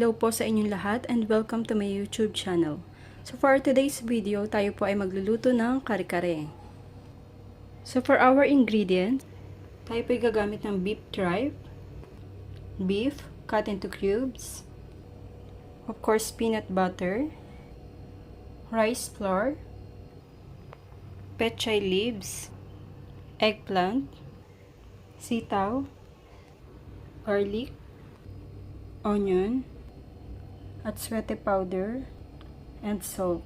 Hello po sa inyong lahat and welcome to my YouTube channel. So for today's video, tayo po ay magluluto ng kare-kare. So for our ingredients, tayo po ay gagamit ng beef tripe, beef cut into cubes, of course peanut butter, rice flour, pechay leaves, eggplant, sitaw, garlic, onion, Atsuete powder, and salt.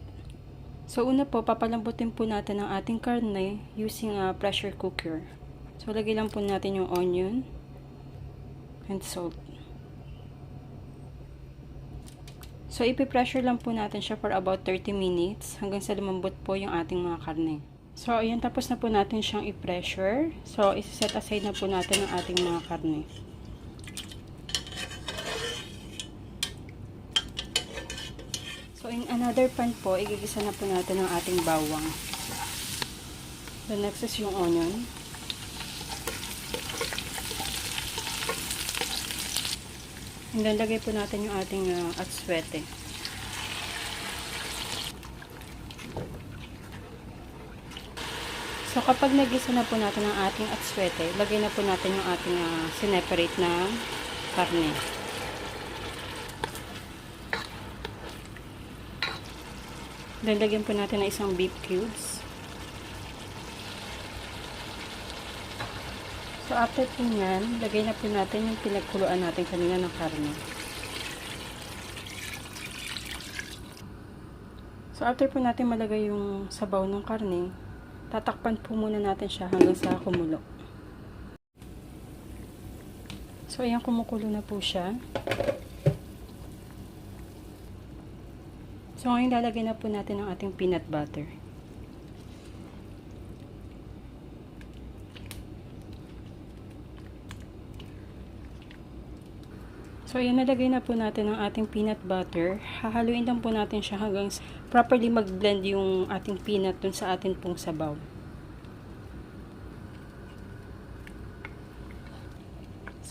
So una po, papalambutin po natin ang ating karne using a pressure cooker. So lagay lang po natin yung onion and salt. So ipipressure lang po natin siya for about 30 minutes hanggang sa lumambot po yung ating mga karne. So ayan, tapos na po natin siyang i-pressure. So isa-set aside na po natin ang ating mga karne. So, in another pan po, igigisa na po natin ang ating bawang. The next is yung onion. And then, lagay po natin yung ating atsuete. So, kapag nagisa na po natin ang ating atsuete, lagay na po natin yung ating sineparate na karne. Lalagyan po natin ng isang beef cubes. So after po nyan, lagay na po natin yung pinagkuluan natin kanina ng karne. So after po natin malagay yung sabaw ng karne, tatakpan po muna natin siya hanggang sa kumulo. So ayan, kumukulo na po siya. So, ngayon lalagay na po natin ang ating peanut butter. So, ayan, nalagay na po natin ang ating peanut butter. Hahaluin lang po natin siya hanggang properly mag-blend yung ating peanut dun sa ating pong sabaw.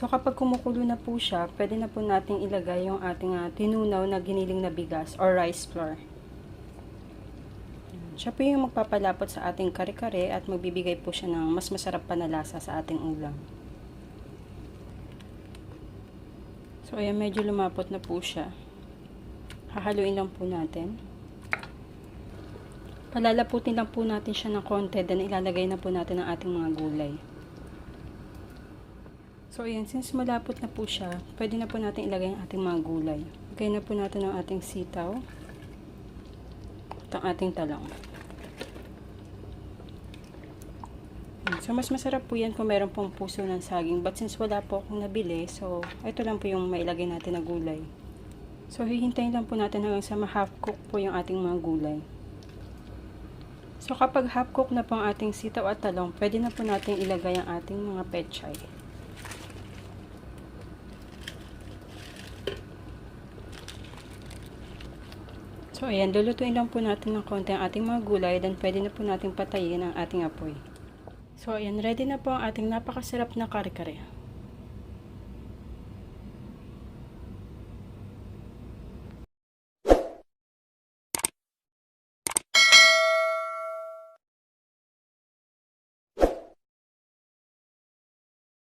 So, kapag kumukulo na po siya, pwede na po natin ilagay yung ating tinunaw na giniling na bigas or rice flour. Siya po yung magpapalapot sa ating kare-kare at magbibigay po siya ng mas masarap pa na lasa sa ating ulam. So, ayan, medyo lumapot na po siya. Hahaluin lang po natin. Palalaputin lang po natin siya ng konti, then ilalagay na po natin ang ating mga gulay. So, ayan, since malapot na po siya, pwede na po natin ilagay ang ating mga gulay. Lagay na po natin ang ating sitaw at ang ating talong. So, mas masarap po yan kung meron pong puso ng saging. But since wala po akong nabili, so, ito lang po yung mailagay natin na gulay. So, hihintayin lang po natin hanggang sa ma-half cook po yung ating mga gulay. So, kapag half cook na po ang ating sitaw at talong, pwede na po natin ilagay ang ating mga pechay. So, ayan, lulutuin lang po natin ng konti ang ating mga gulay, then pwede na po natin patayin ang ating apoy. So, ayan, ready na po ang ating napakasarap na kare-kare.